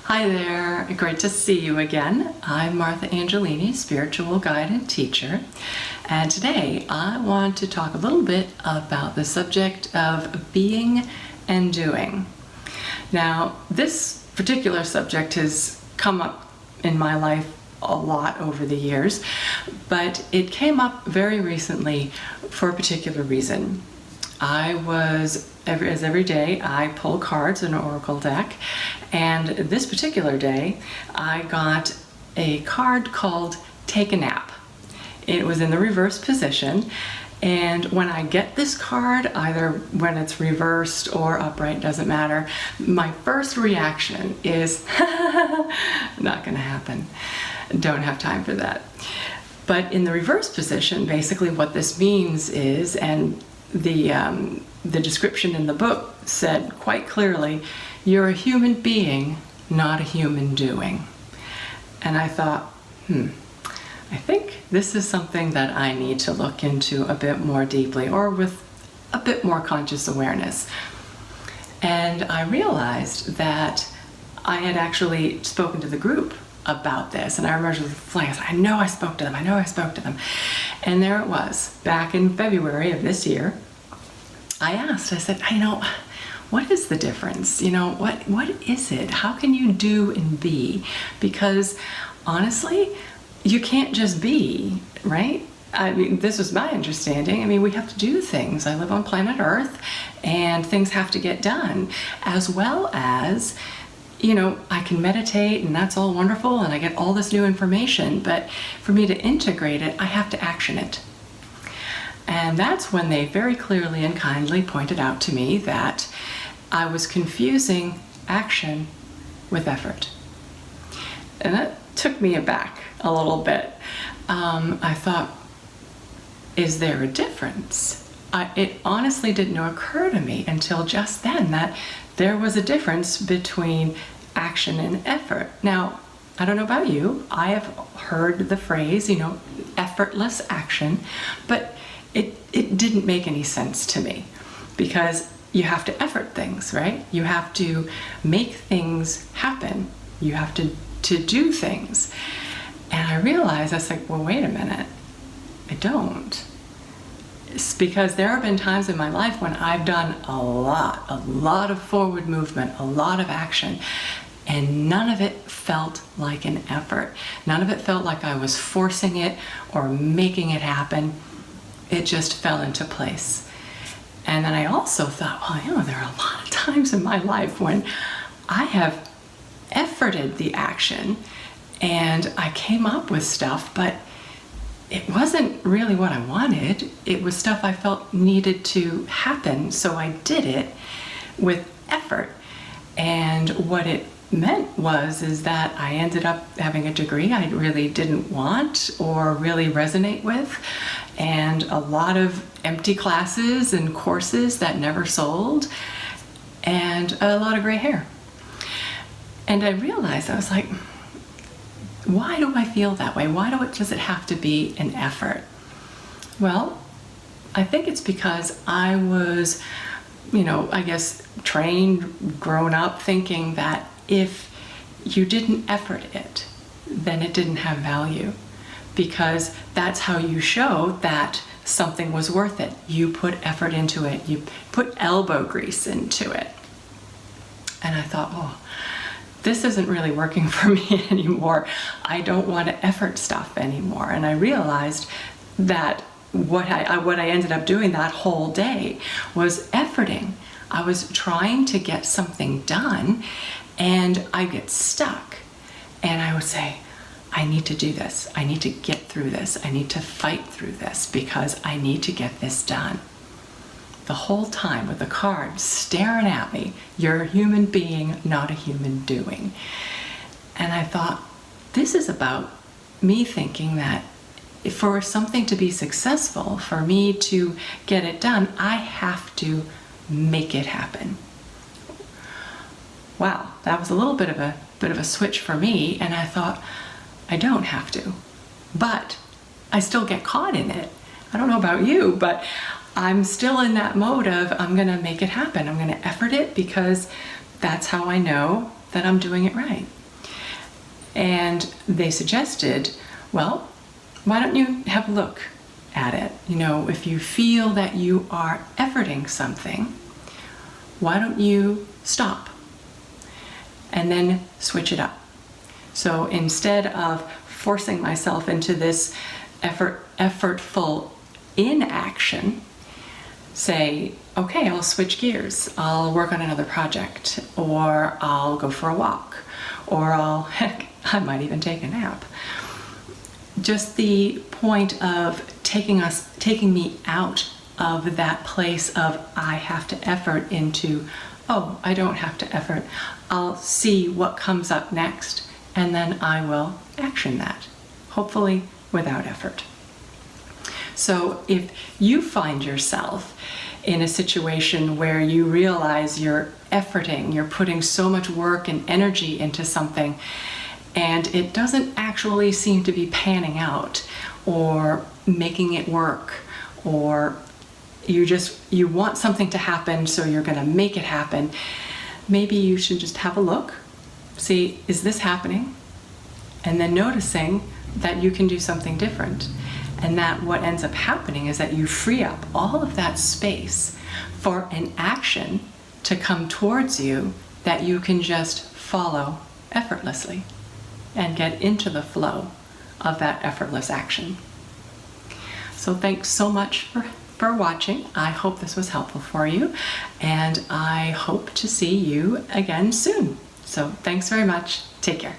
Hi there, great to see you again. I'm Martha Angelini, spiritual guide and teacher, and today I want to talk a little bit about the subject of being and doing. Now, this particular subject has come up in my life a lot over the years, but it came up very recently for a particular reason. Every day I pull cards in an oracle deck, and this particular day I got a card called Take a Nap. It was in the reverse position, and when I get this card, either when it's reversed or upright, doesn't matter, my first reaction is not gonna happen. Don't have time for that. But in the reverse position, basically what this means is, and the description in the book said quite clearly, you're a human being, not a human doing. And I thought, I think this is something that I need to look into a bit more deeply, or with a bit more conscious awareness. And I realized that I had actually spoken to the group about this, and I remember flying. I know I spoke to them. And there it was, back in February of this year. I said, what is the difference? What is it? How can you do and be? Because honestly, you can't just be, right? I mean, this was my understanding. I mean, we have to do things. I live on planet Earth, and things have to get done, as well as I can meditate, and that's all wonderful, and I get all this new information, but for me to integrate it, I have to action it. And that's when they very clearly and kindly pointed out to me that I was confusing action with effort. And that took me aback a little bit. I thought, is there a difference? It honestly didn't occur to me until just then that there was a difference between action and effort. Now, I don't know about you, I have heard the phrase, effortless action, but it didn't make any sense to me, because you have to effort things, right? You have to make things happen. You have to do things. And I realized, I was like, well, wait a minute, I don't. It's because there have been times in my life when I've done a lot of forward movement, a lot of action, and none of it felt like an effort. None of it felt like I was forcing it or making it happen. It just fell into place. And then I also thought, well, there are a lot of times in my life when I have efforted the action and I came up with stuff, but it wasn't really what I wanted. It was stuff I felt needed to happen, so I did it with effort. And what it meant is that I ended up having a degree I really didn't want or really resonate with, and a lot of empty classes and courses that never sold, and a lot of gray hair. And I realized, I was like, why do I feel that way? Why does it have to be an effort? Well, I think it's because I was, I guess trained, grown up thinking that if you didn't effort it, then it didn't have value, because that's how you show that something was worth it. You put effort into it. You put elbow grease into it. And I thought, this isn't really working for me anymore. I don't want to effort stuff anymore. And I realized that what I ended up doing that whole day was efforting. I was trying to get something done, and I get stuck. And I would say, I need to do this. I need to get through this. I need to fight through this because I need to get this done. The whole time with the card staring at me, you're a human being, not a human doing. And I thought, this is about me thinking that for something to be successful, for me to get it done, I have to make it happen. Wow, that was a little bit of a switch for me, and I thought, I don't have to, but I still get caught in it. I don't know about you, but I'm still in that mode of I'm gonna make it happen. I'm gonna effort it because that's how I know that I'm doing it right. And they suggested, well, why don't you have a look at it? You know, if you feel that you are efforting something, why don't you stop and then switch it up? So instead of forcing myself into this effortful inaction, say, okay, I'll switch gears. I'll work on another project, or I'll go for a walk, or heck, I might even take a nap. Just the point of taking me out of that place of I have to effort into, oh, I don't have to effort. I'll see what comes up next, and then I will action that, hopefully without effort. So if you find yourself in a situation where you realize you're efforting, you're putting so much work and energy into something, and it doesn't actually seem to be panning out or making it work, or you want something to happen, so you're going to make it happen, maybe you should just have a look, see, is this happening? And then noticing that you can do something different. And that what ends up happening is that you free up all of that space for an action to come towards you that you can just follow effortlessly and get into the flow of that effortless action. So thanks so much for watching. I hope this was helpful for you, and I hope to see you again soon. So thanks very much. Take care.